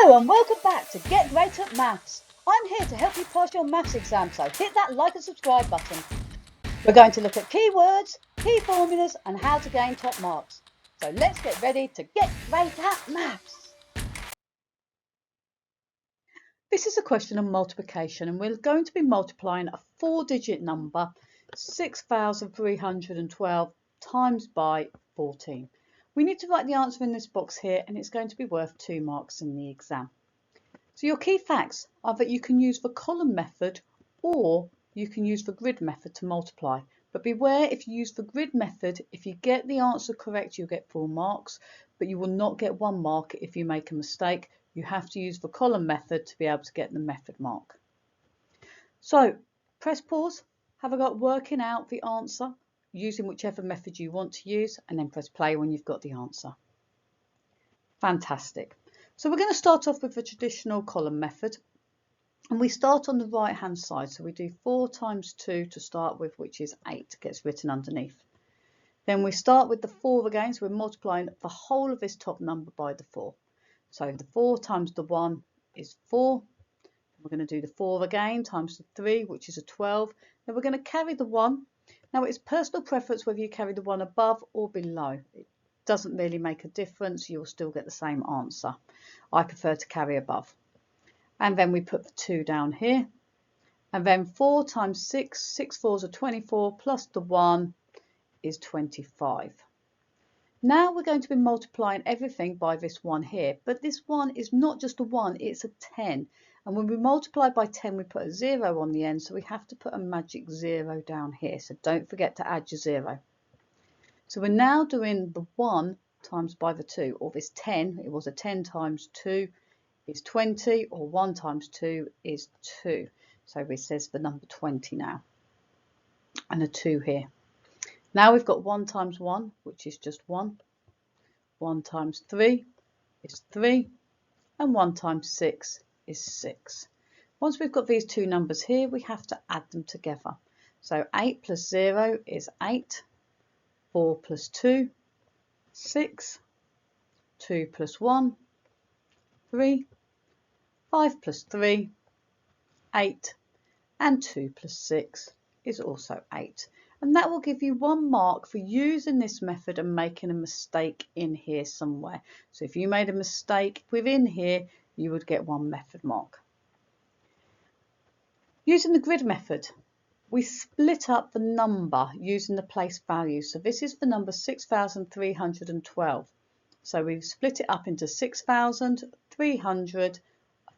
Hello and welcome back to Get Great at Maths. I'm here to help you pass your maths exam, so hit that like and subscribe button. We're going to look at keywords, key formulas and how to gain top marks. So let's get ready to get great at maths. This is a question of multiplication and we're going to be multiplying a 4-digit number, 6,312 times by 14. We need to write the answer in this box here and it's going to be worth 2 marks in the exam. So your key facts are that you can use the column method or you can use the grid method to multiply. But beware, if you use the grid method, if you get the answer correct, you'll get 4 marks, but you will not get 1 mark if you make a mistake. You have to use the column method to be able to get the method mark. So press pause, have a go at working out the answer using whichever method you want to use, and then press play when you've got the answer. Fantastic. So we're going to start off with the traditional column method and we start on the right hand side. So we do 4 times 2 to start with, which is 8, gets written underneath. Then we start with the 4 again, so we're multiplying the whole of this top number by the 4. So the 4 times the 1 is 4. We're going to do the 4 again times the 3, which is a 12. Then we're going to carry the 1. Now it's personal preference whether you carry the 1 above or below. It doesn't really make a difference, you'll still get the same answer. I prefer to carry above. And then we put the 2 down here. And then 4 times 6, 6 fours are 24, plus the 1 is 25. Now we're going to be multiplying everything by this 1 here. But this 1 is not just a 1, it's a 10. And when we multiply by 10, we put a 0 on the end. So we have to put a magic 0 down here. So don't forget to add your 0. So we're now doing the 1 times by the 2, or this 10, it was a 10 times 2 is 20, or 1 times 2 is 2. So this says the number 20 now, and a 2 here. Now we've got 1 times 1, which is just 1. 1 times 3 is 3, and 1 times 6 is 6. Once we've got these 2 numbers here, we have to add them together. So 8 plus 0 is 8. 4 plus 2, 6, 2 plus 1, 3, 5 plus 3, 8, and 2 plus 6 is also 8. And that will give you 1 mark for using this method and making a mistake in here somewhere. So if you made a mistake within here, you would get 1 method mark. Using the grid method, we split up the number using the place value. So this is the number 6,312. So we've split it up into 6,300,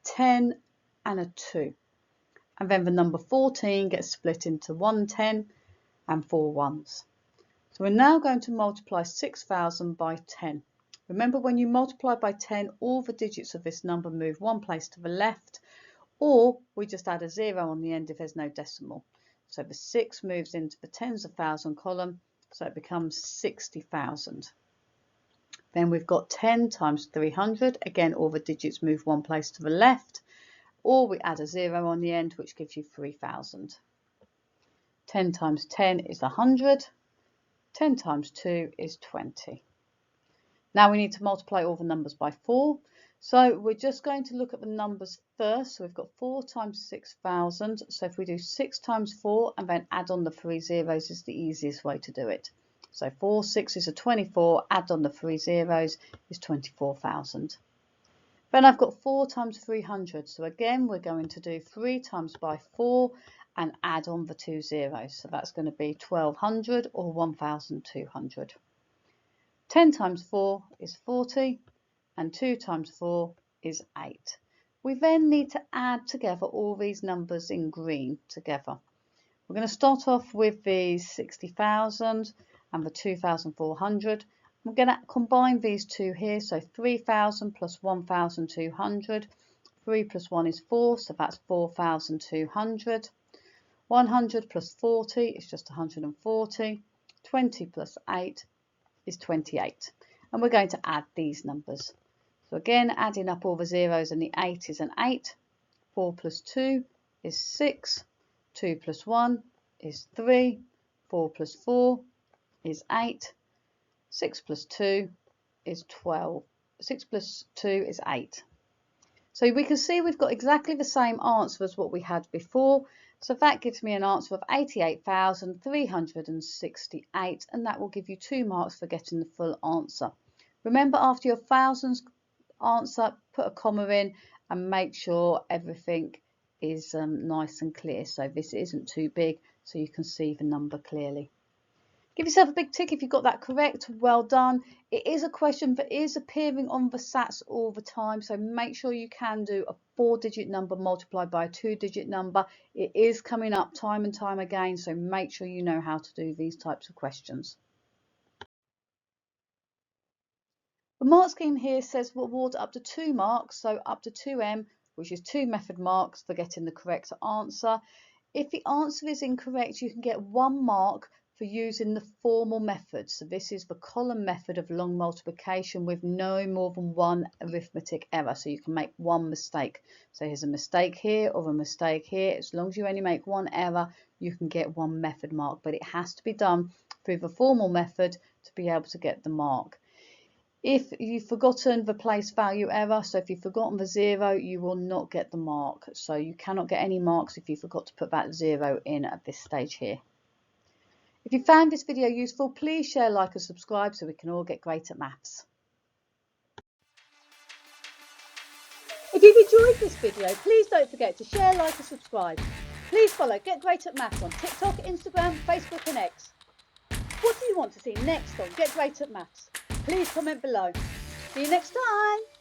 10 and a 2. And then the number 14 gets split into 1 10 and 4 ones. So we're now going to multiply 6,000 by 10. Remember, when you multiply by 10, all the digits of this number move 1 place to the left, or we just add a 0 on the end if there's no decimal. So the 6 moves into the tens of thousand column, so it becomes 60,000. Then we've got 10 times 300. Again, all the digits move 1 place to the left, or we add a 0 on the end, which gives you 3,000. 10 times 10 is 100. 10 times 2 is 20. Now we need to multiply all the numbers by 4. So we're just going to look at the numbers first. So we've got 4 times 6,000. So if we do 6 times 4 and then add on the 3 zeros is the easiest way to do it. So 4 6s are 24, add on the 3 zeros is 24,000. Then I've got 4 times 300. So again, we're going to do 3 times by 4 and add on the 2 zeros. So that's going to be 1,200 or 1,200. 10 times 4 is 40. And 2 times 4 is 8. We then need to add together all these numbers in green together. We're going to start off with the 60,000 and the 2,400. We're going to combine these two here, so 3,000 plus 1,200. 3 plus 1 is 4, so that's 4,200. 100 plus 40 is just 140. 20 plus 8 is 28. And we're going to add these numbers. So again, adding up all the zeros, and the 8 is an 8. 4 plus 2 is 6. 2 plus 1 is 3. 4 plus 4 is 8. 6 plus 2 is 12. 6 plus 2 is 8. So we can see we've got exactly the same answer as what we had before. So that gives me an answer of 88,368, and that will give you 2 marks for getting the full answer. Remember, after your thousands answer, put a comma in and make sure everything is nice and clear. So this isn't too big, so you can see the number clearly. Give yourself a big tick if you got that correct. Well done. It is a question that is appearing on the SATs all the time, so make sure you can do a 4-digit number multiplied by a 2-digit number. It is coming up time and time again, so make sure you know how to do these types of questions. The mark scheme here says we'll award up to 2 marks, so up to 2M, which is 2 method marks for getting the correct answer. If the answer is incorrect, you can get 1 mark for using the formal method. So this is the column method of long multiplication with no more than 1 arithmetic error. So you can make 1 mistake. So here's a mistake here or a mistake here. As long as you only make 1 error, you can get 1 method mark. But it has to be done through the formal method to be able to get the mark. If you've forgotten the place value error, so if you've forgotten the 0, you will not get the mark. So you cannot get any marks if you forgot to put that 0 in at this stage here. If you found this video useful, please share, like and subscribe so we can all get great at maths. If you've enjoyed this video, please don't forget to share, like and subscribe. Please follow Get Great at Maths on TikTok, Instagram, Facebook and X. What do you want to see next on Get Great at Maths? Please comment below. See you next time.